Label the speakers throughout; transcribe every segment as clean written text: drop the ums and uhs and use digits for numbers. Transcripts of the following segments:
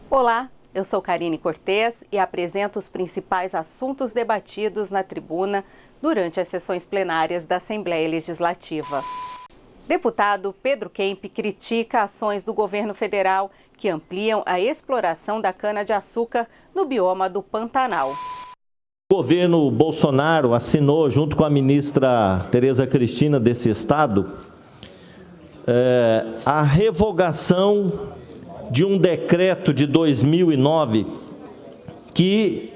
Speaker 1: Olá, eu sou Karine Cortez e apresento os principais assuntos debatidos na tribuna durante as sessões plenárias da Assembleia Legislativa. Deputado Pedro Kemp critica ações do governo federal que ampliam a exploração da cana-de-açúcar no bioma do Pantanal.
Speaker 2: O governo Bolsonaro assinou, junto com a ministra Tereza Cristina desse estado, a revogação de um decreto de 2009 que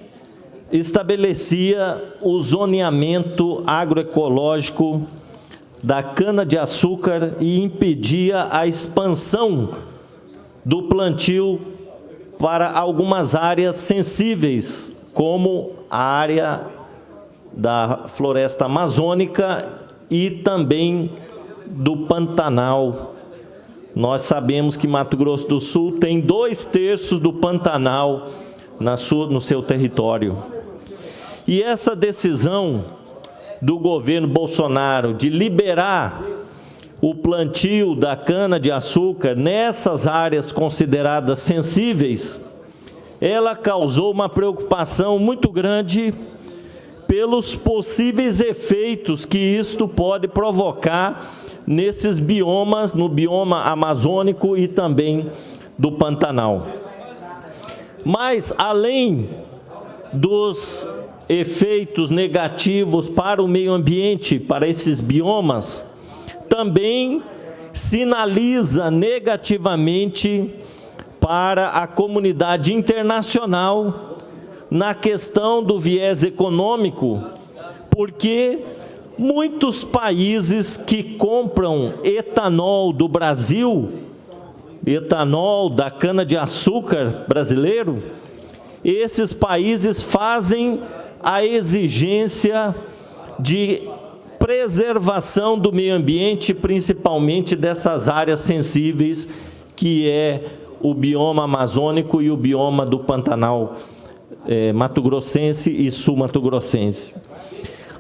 Speaker 2: estabelecia o zoneamento agroecológico da cana-de-açúcar e impedia a expansão do plantio para algumas áreas sensíveis, como a área da floresta amazônica e também do Pantanal. Nós sabemos que Mato Grosso do Sul tem 2/3 do Pantanal no seu território. E essa decisão do governo Bolsonaro de liberar o plantio da cana-de-açúcar nessas áreas consideradas sensíveis, ela causou uma preocupação muito grande pelos possíveis efeitos que isto pode provocar nesses biomas, no bioma amazônico e também do Pantanal. Mas, além dos efeitos negativos para o meio ambiente, para esses biomas, também sinaliza negativamente para a comunidade internacional na questão do viés econômico, porque muitos países que compram etanol do Brasil, etanol da cana-de-açúcar brasileiro, esses países fazem a exigência de preservação do meio ambiente, principalmente dessas áreas sensíveis, que é o bioma amazônico e o bioma do Pantanal mato-grossense e sul-mato-grossense.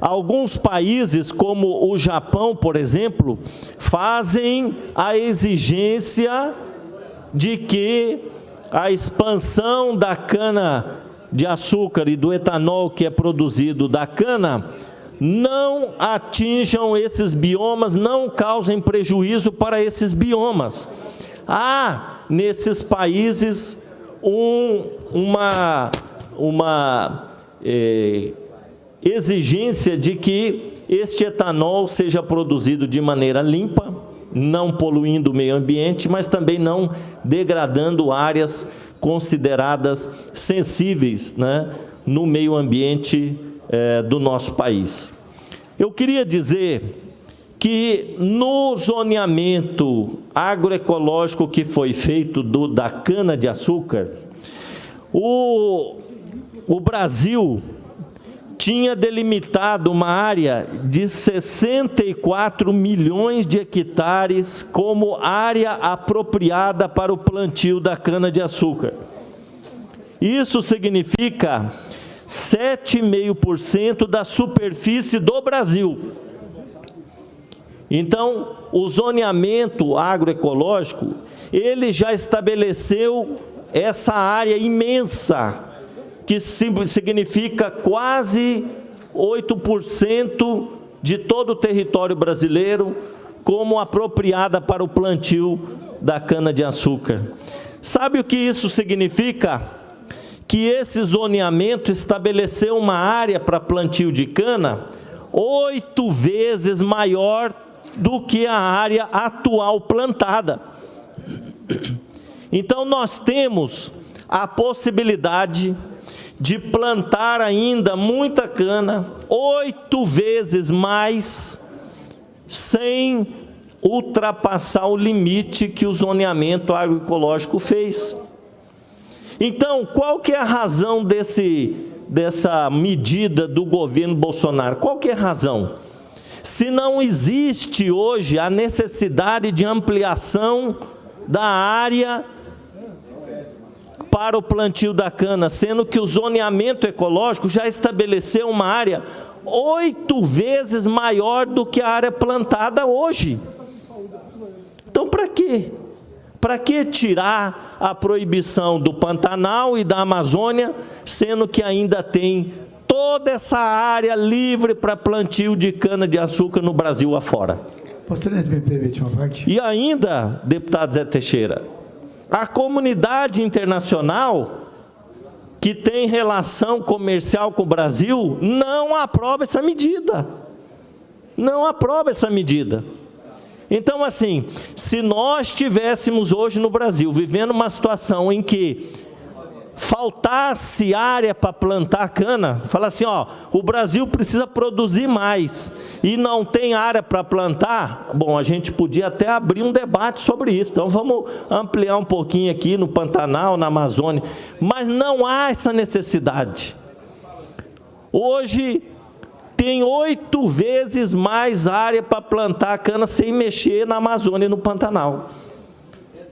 Speaker 2: Alguns países, como o Japão, por exemplo, fazem a exigência de que a expansão da cana-de-açúcar e do etanol que é produzido da cana não atinjam esses biomas, não causem prejuízo para esses biomas. Há, nesses países, uma exigência de que este etanol seja produzido de maneira limpa, não poluindo o meio ambiente, mas também não degradando áreas consideradas sensíveis, né, no meio ambiente do nosso país. Eu queria dizer que no zoneamento agroecológico que foi feito da cana-de-açúcar, o Brasil tinha delimitado uma área de 64 milhões de hectares como área apropriada para o plantio da cana-de-açúcar. Isso significa 7,5% da superfície do Brasil. Então, o zoneamento agroecológico, ele já estabeleceu essa área imensa, que significa quase 8% de todo o território brasileiro, como apropriada para o plantio da cana-de-açúcar. Sabe o que isso significa? Que esse zoneamento estabeleceu uma área para plantio de cana 8 vezes maior do que a área atual plantada. Então, nós temos a possibilidade de plantar ainda muita cana, 8 vezes mais, sem ultrapassar o limite que o zoneamento agroecológico fez. Então, qual que é a razão dessa medida do governo Bolsonaro? Qual que é a razão? Se não existe hoje a necessidade de ampliação da área para o plantio da cana, sendo que o zoneamento ecológico já estabeleceu uma área 8 vezes maior do que a área plantada hoje. Então, para quê? Para que tirar a proibição do Pantanal e da Amazônia, sendo que ainda tem toda essa área livre para plantio de cana-de-açúcar no Brasil afora?
Speaker 3: Excelência, me permite uma parte?
Speaker 2: E ainda, deputado Zé Teixeira, a comunidade internacional que tem relação comercial com o Brasil não aprova essa medida. Não aprova essa medida. Então, assim, se nós estivéssemos hoje no Brasil vivendo uma situação em que faltasse área para plantar cana, fala assim, ó, o Brasil precisa produzir mais e não tem área para plantar, bom, a gente podia até abrir um debate sobre isso. Então vamos ampliar um pouquinho aqui no Pantanal, na Amazônia, mas não há essa necessidade. Hoje tem 8 vezes mais área para plantar cana sem mexer na Amazônia e no Pantanal.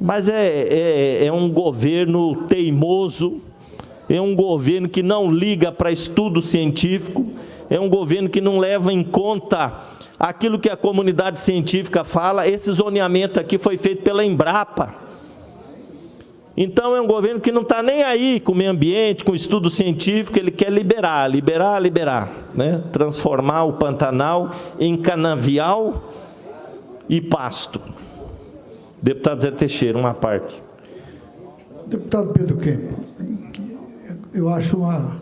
Speaker 2: Mas é um governo teimoso, é um governo que não liga para estudo científico, é um governo que não leva em conta aquilo que a comunidade científica fala. Esse zoneamento aqui foi feito pela Embrapa. Então é um governo que não está nem aí com o meio ambiente, com o estudo científico, ele quer liberar, né? Transformar o Pantanal em canavial e pasto. Deputado Zé Teixeira, uma parte.
Speaker 3: Deputado Pedro Kemp, eu acho uma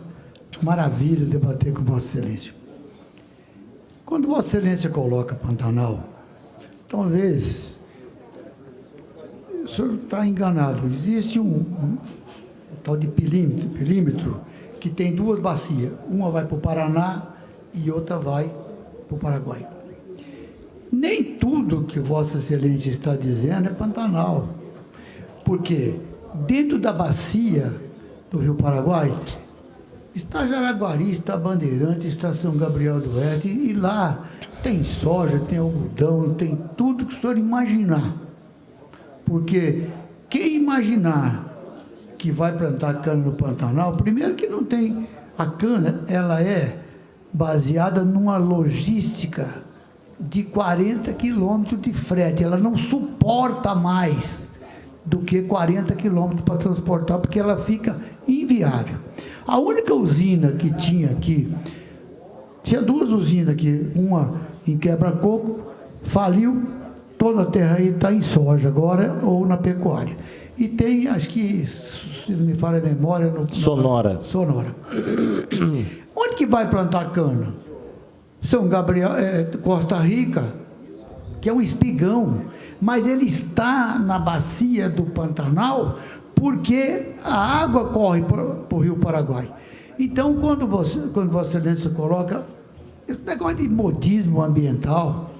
Speaker 3: maravilha debater com Vossa Excelência. Quando Vossa Excelência coloca Pantanal, talvez o senhor está enganado. Existe um tal de perímetro que tem 2 bacias. Uma vai para o Paraná e outra vai para o Paraguai. Nem tudo que Vossa Excelência está dizendo é Pantanal, porque dentro da bacia do Rio Paraguai está Jaraguari, está Bandeirante, está São Gabriel do Oeste, e lá tem soja, tem algodão, tem tudo que o senhor imaginar. Porque quem imaginar que vai plantar cana no Pantanal, primeiro que não tem, a cana, ela é baseada numa logística de 40 quilômetros de frete, ela não suporta mais do que 40 quilômetros para transportar, porque ela fica inviável. A única usina que tinha aqui, tinha 2 usinas aqui, uma em Quebra-Coco, faliu, toda a terra aí está em soja agora, ou na pecuária. E tem, acho que, se não me falha a memória...
Speaker 2: Sonora.
Speaker 3: Onde que vai plantar cana? São Gabriel, Costa Rica, que é um espigão, mas ele está na bacia do Pantanal porque a água corre para o Rio Paraguai. Então, quando Vossa Excelência coloca esse negócio de modismo ambiental,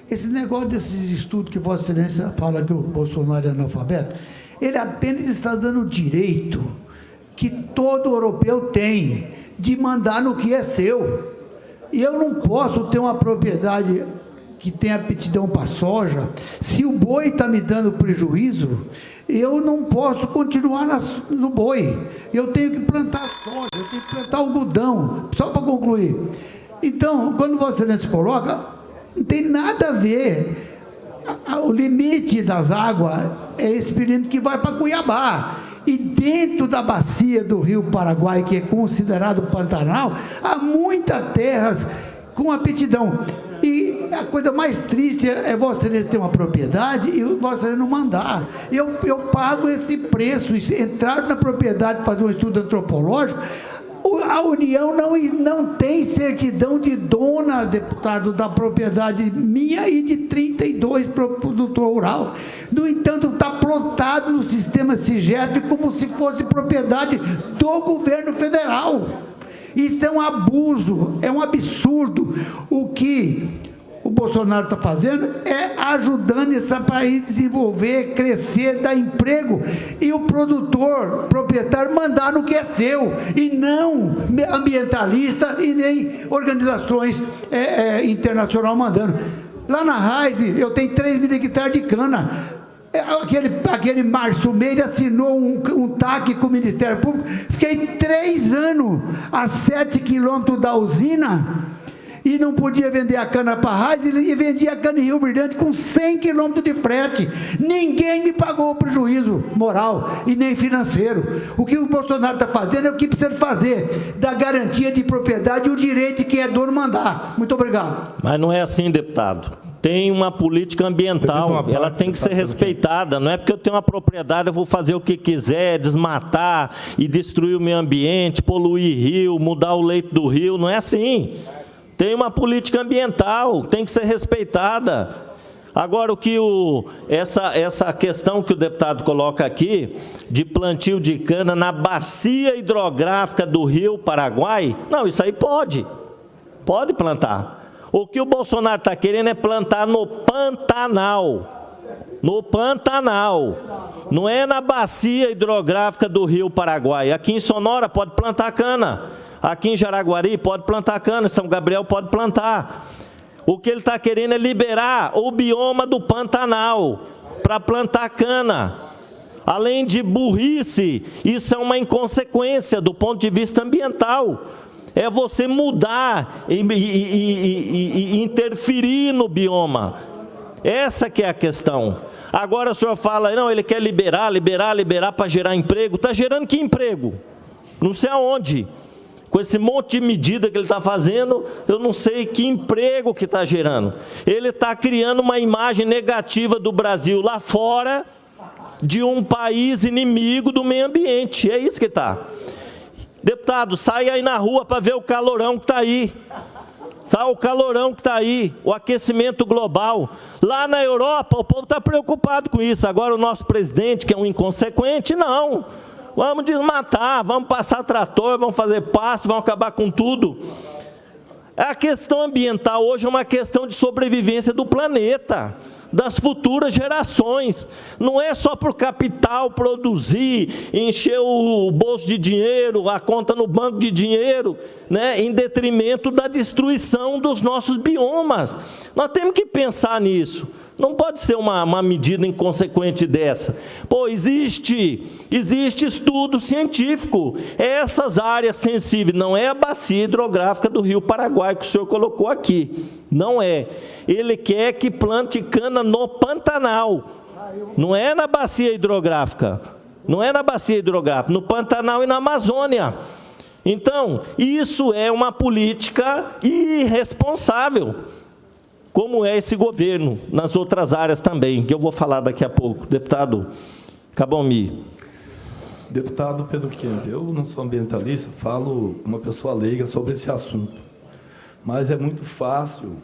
Speaker 3: esse negócio desses estudos que Vossa Excelência fala que o Bolsonaro é analfabeto, ele apenas está dando o direito que todo europeu tem de mandar no que é seu. E eu não posso ter uma propriedade que tem aptidão para soja, se o boi está me dando prejuízo, eu não posso continuar no boi. Eu tenho que plantar soja, eu tenho que plantar algodão, só para concluir. Então, quando Vossa Excelência coloca, não tem nada a ver. O limite das águas é esse perímetro que vai para Cuiabá. E dentro da bacia do Rio Paraguai, que é considerado Pantanal, há muitas terras com aptidão. E a coisa mais triste é Vossa Excelência ter uma propriedade e Vossa Excelência não mandar. Eu pago esse preço. Entrar na propriedade, fazer um estudo antropológico, a União não tem certidão de dona, deputado, da propriedade minha e de 32 produtor rural. No entanto, está plotado no sistema SIGEF como se fosse propriedade do governo federal. Isso é um abuso, é um absurdo. O que o Bolsonaro está fazendo é ajudando esse país a desenvolver, crescer, dar emprego, e o produtor, proprietário, mandar no que é seu, e não ambientalista e nem organizações internacionais mandando. Lá na Raize, eu tenho 3 mil hectares de cana. Aquele Márcio Meire assinou um TAC com o Ministério Público. Fiquei 3 anos a 7 quilômetros da usina. e não podia vender a cana para Raiz e vendia a cana em Rio Brilhante com 100 quilômetros de frete. Ninguém me pagou o prejuízo moral e nem financeiro. O que o Bolsonaro está fazendo é o que precisa fazer, da garantia de propriedade e o direito de quem é dono mandar. Muito obrigado.
Speaker 2: Mas não é assim, deputado. Tem uma política ambiental, ela tem que ser respeitada. Não é porque eu tenho uma propriedade, eu vou fazer o que quiser, desmatar e destruir o meio ambiente, poluir rio, mudar o leito do rio. Não é assim. Tem uma política ambiental, tem que ser respeitada. Agora, essa questão que o deputado coloca aqui, de plantio de cana na bacia hidrográfica do Rio Paraguai, não, isso aí pode plantar. O que o Bolsonaro está querendo é plantar no Pantanal. No Pantanal. Não é na bacia hidrográfica do Rio Paraguai. Aqui em Sonora pode plantar cana. Aqui em Jaraguari pode plantar cana. Em São Gabriel pode plantar. O que ele está querendo é liberar o bioma do Pantanal para plantar cana. Além de burrice, isso é uma inconsequência do ponto de vista ambiental. É você mudar e interferir no bioma. Essa que é a questão. Agora o senhor fala, não, ele quer liberar para gerar emprego. Está gerando que emprego? Não sei aonde. Com esse monte de medida que ele está fazendo, eu não sei que emprego que está gerando. Ele está criando uma imagem negativa do Brasil lá fora, de um país inimigo do meio ambiente. É isso que está. Deputado, sai aí na rua para ver o calorão que está aí. Sabe o calorão que está aí, o aquecimento global. Lá na Europa, o povo está preocupado com isso. Agora o nosso presidente, que é um inconsequente, não. Vamos desmatar, vamos passar trator, vamos fazer pasto, vamos acabar com tudo. A questão ambiental hoje é uma questão de sobrevivência do planeta, das futuras gerações. Não é só para o capital produzir, encher o bolso de dinheiro, a conta no banco de dinheiro, né, em detrimento da destruição dos nossos biomas. Nós temos que pensar nisso. Não pode ser uma medida inconsequente dessa. Pô, existe estudo científico. Essas áreas sensíveis, não é a bacia hidrográfica do Rio Paraguai que o senhor colocou aqui. Não é. Ele quer que plante cana no Pantanal. Não é na bacia hidrográfica. Não é na bacia hidrográfica, no Pantanal e na Amazônia. Então, isso é uma política irresponsável, como é esse governo, nas outras áreas também, que eu vou falar daqui a pouco. Deputado Cabommi.
Speaker 4: Deputado Pedro Kemp, eu não sou ambientalista, falo uma pessoa leiga sobre esse assunto. Mas é muito fácil,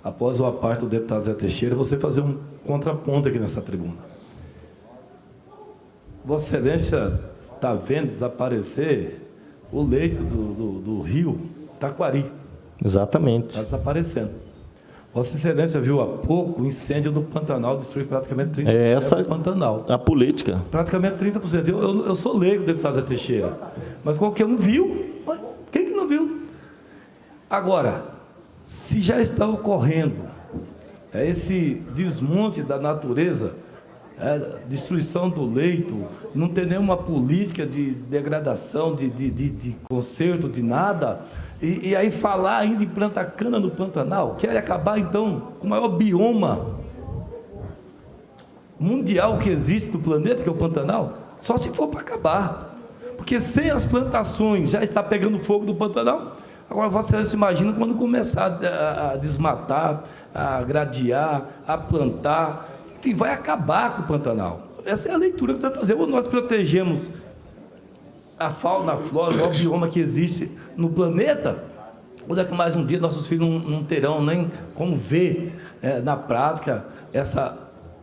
Speaker 4: após o aparte do deputado Zé Teixeira, você fazer um contraponto aqui nessa tribuna. Vossa Excelência está vendo desaparecer o leito do rio Taquari.
Speaker 2: Exatamente. Está
Speaker 4: desaparecendo. Vossa Excelência viu há pouco o incêndio no Pantanal, destruiu praticamente 30% do Pantanal.
Speaker 2: A política.
Speaker 4: Praticamente 30%. Eu sou leigo, deputado Zé Teixeira, mas qualquer um viu. Quem que não viu? Agora, se já está ocorrendo esse desmonte da natureza, destruição do leito, não tem nenhuma política de degradação, de conserto, de nada, e aí falar ainda em plantar cana no Pantanal, quer acabar então com o maior bioma mundial que existe no planeta, que é o Pantanal, só se for para acabar, porque sem as plantações já está pegando fogo do Pantanal. Agora, Vossa Excelência imagina quando começar a desmatar, a gradear, a plantar, enfim, vai acabar com o Pantanal. Essa é a leitura que nós vamos fazer. Ou nós protegemos a fauna, a flora, o maior bioma que existe no planeta, ou daqui a mais um dia nossos filhos não terão nem como ver na prática essa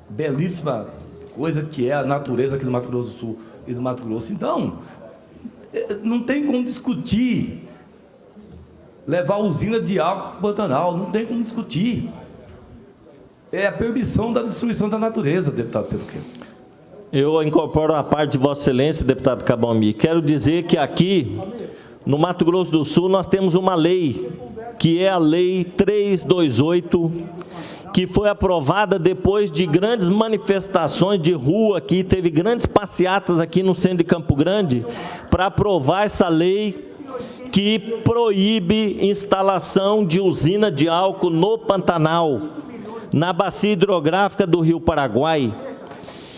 Speaker 4: belíssima coisa que é a natureza aqui do Mato Grosso do Sul e do Mato Grosso. Então, não tem como discutir levar a usina de álcool para o Pantanal, não tem como discutir. É a permissão da destruição da natureza, deputado Pedro Kemp.
Speaker 2: Eu incorporo a parte de Vossa Excelência, deputado Cabommi. Quero dizer que aqui, no Mato Grosso do Sul, nós temos uma lei, que é a Lei 328, que foi aprovada depois de grandes manifestações de rua aqui, teve grandes passeatas aqui no centro de Campo Grande, para aprovar essa lei, que proíbe instalação de usina de álcool no Pantanal, na bacia hidrográfica do Rio Paraguai.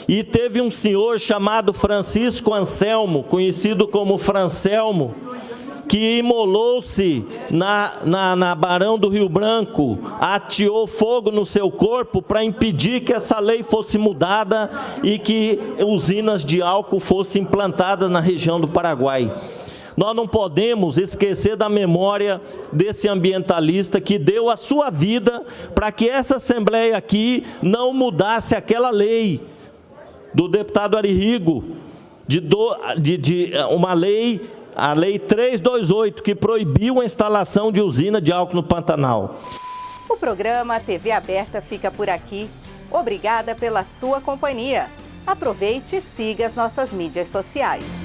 Speaker 2: E teve um senhor chamado Francisco Anselmo, conhecido como Francelmo, que imolou-se na Barão do Rio Branco, ateou fogo no seu corpo para impedir que essa lei fosse mudada e que usinas de álcool fossem implantadas na região do Paraguai. Nós não podemos esquecer da memória desse ambientalista que deu a sua vida para que essa Assembleia aqui não mudasse aquela lei do deputado Aririgo, uma lei, a Lei 328, que proibiu a instalação de usina de álcool no Pantanal.
Speaker 1: O programa TV Aberta fica por aqui. Obrigada pela sua companhia. Aproveite e siga as nossas mídias sociais.